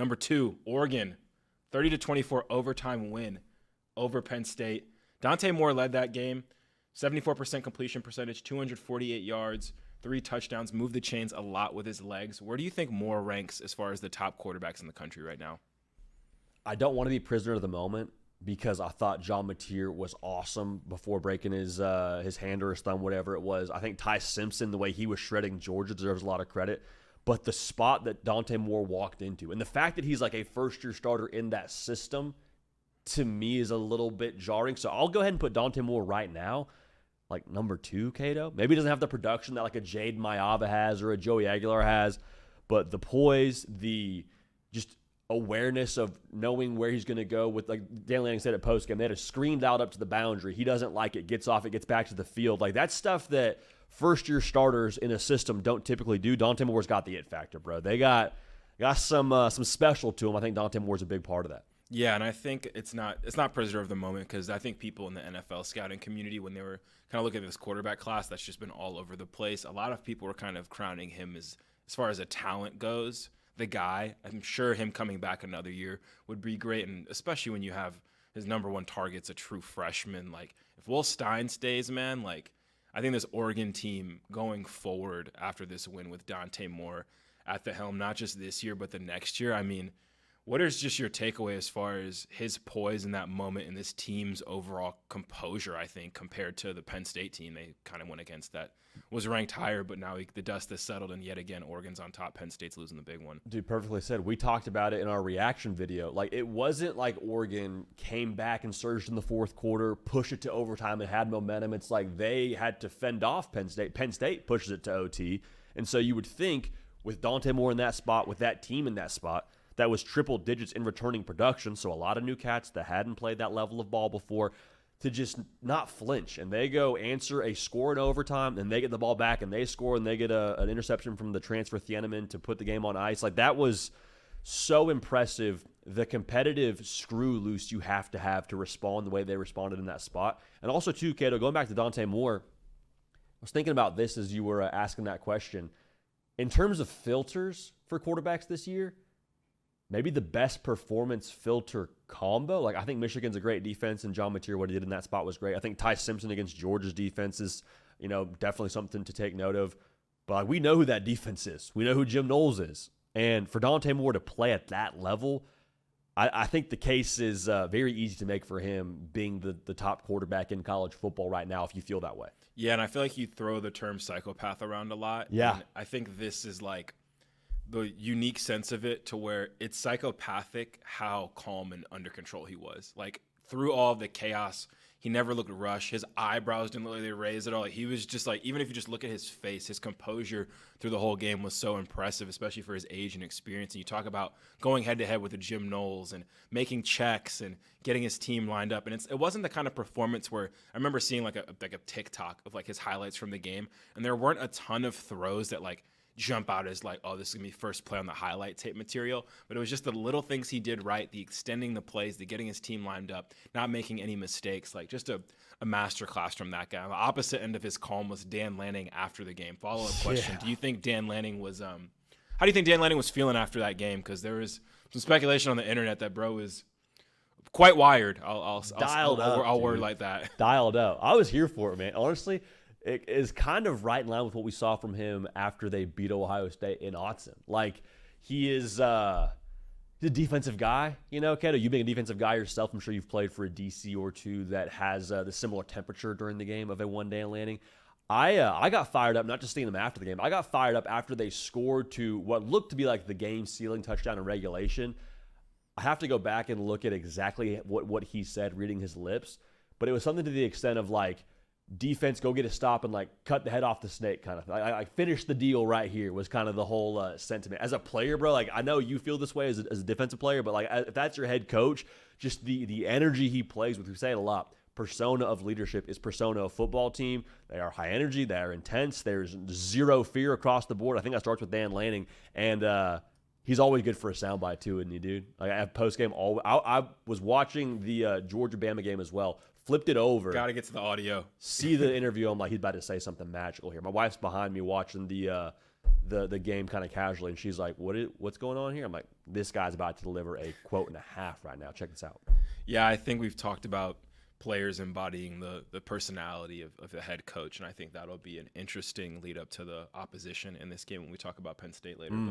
Number 2, Oregon, 30-24 overtime win over Penn State. Dante Moore led that game, 74% completion percentage, 248 yards, 3 touchdowns, moved the chains a lot with his legs. Where do you think Moore ranks as far as the top quarterbacks in the country right now? I don't want to be prisoner of the moment because I thought John Mateer was awesome before breaking his hand or his thumb, whatever it was. I think Ty Simpson, the way he was shredding Georgia, deserves a lot of credit. But the spot that Dante Moore walked into, and the fact that he's like a first-year starter in that system, to me is a little bit jarring. So I'll go ahead and put Dante Moore right now, like number 2, Cato. Maybe he doesn't have the production that like a Jade Mayava has or a Joey Aguilar has, but the poise, the just awareness of knowing where he's going to go with, like Dan Lanning said at postgame, they had a screened out up to the boundary. He doesn't like it, gets off, it gets back to the field. Like that's stuff that first-year starters in a system don't typically do. Dante Moore's got the it factor, bro. They got some special to him. I think Dante Moore's a big part of that. Yeah, and I think it's not prisoner of the moment because I think people in the NFL scouting community, when they were kind of looking at this quarterback class that's just been all over the place, a lot of people were kind of crowning him as far as a talent goes, the guy. I'm sure him coming back another year would be great, and especially when you have his number 1 target's a true freshman. Like, if Will Stein stays, man, like, I think this Oregon team going forward after this win with Dante Moore at the helm, not just this year, but the next year, I mean, what is just your takeaway as far as his poise in that moment and this team's overall composure, I think, compared to the Penn State team they kind of went against that was ranked higher, but now the dust has settled, and yet again, Oregon's on top. Penn State's losing the big one. Dude, perfectly said. We talked about it in our reaction video. Like, it wasn't like Oregon came back and surged in the fourth quarter, pushed it to overtime, and had momentum. It's like they had to fend off Penn State. Penn State pushes it to OT. And so you would think with Dante Moore in that spot, with that team in that spot, that was triple digits in returning production, so a lot of new cats that hadn't played that level of ball before, to just not flinch. And they go answer a score in overtime, and they get the ball back, and they score, and they get an interception from the transfer Thieneman to put the game on ice. Like, that was so impressive, the competitive screw loose you have to respond the way they responded in that spot. And also, too, Cato, going back to Dante Moore, I was thinking about this as you were asking that question. In terms of filters for quarterbacks this year, maybe the best performance filter combo. Like, I think Michigan's a great defense, and John Mateer, what he did in that spot was great. I think Ty Simpson against Georgia's defense is, definitely something to take note of. But we know who that defense is. We know who Jim Knowles is. And for Dante Moore to play at that level, I think the case is very easy to make for him being the top quarterback in college football right now, if you feel that way. Yeah, and I feel like you throw the term psychopath around a lot. Yeah. And I think this is like the unique sense of it, to where it's psychopathic how calm and under control he was. Like, through all of the chaos, he never looked rushed. His eyebrows didn't look like they raised at all. He was just like, even if you just look at his face, his composure through the whole game was so impressive, especially for his age and experience. And you talk about going head-to-head with a Jim Knowles and making checks and getting his team lined up. And it wasn't the kind of performance where I remember seeing like a TikTok of like his highlights from the game, and there weren't a ton of throws that like jump out as like, oh, this is going to be first play on the highlight tape material. But it was just the little things he did right, the extending the plays, the getting his team lined up, not making any mistakes. Like, just a masterclass from that guy. On the opposite end of his calm was Dan Lanning after the game. Follow-up question. Do you think Dan Lanning was how do you think Dan Lanning was feeling after that game? Because there was some speculation on the internet that bro was quite wired. I'll word like that. Dialed up. I was here for it, man. Honestly, it is kind of right in line with what we saw from him after they beat Ohio State in Autzen. Like, he is he's a defensive guy. Kato, you being a defensive guy yourself, I'm sure you've played for a DC or two that has the similar temperature during the game of a one-day landing. I got fired up, not just seeing them after the game. I got fired up after they scored to what looked to be like the game-sealing touchdown in regulation. I have to go back and look at exactly what he said, reading his lips. But it was something to the extent of, like, defense, go get a stop and, like, cut the head off the snake kind of thing. I finish the deal right here was kind of the whole sentiment. As a player, bro, like, I know you feel this way as a defensive player, but, like, if that's your head coach, just the energy he plays with, we say it a lot, persona of leadership is persona of football team. They are high energy. They are intense. There's zero fear across the board. I think that starts with Dan Lanning. And he's always good for a soundbite, too, isn't he, dude? Like, I have post-game. I was watching the Georgia-Bama game as well. Flipped it over. Got to get to the audio. See the interview. I'm like, he's about to say something magical here. My wife's behind me watching the the game kind of casually, and she's like, what's going on here? I'm like, this guy's about to deliver a quote and a half right now. Check this out. Yeah, I think we've talked about players embodying the personality of the head coach, and I think that'll be an interesting lead up to the opposition in this game when we talk about Penn State later. But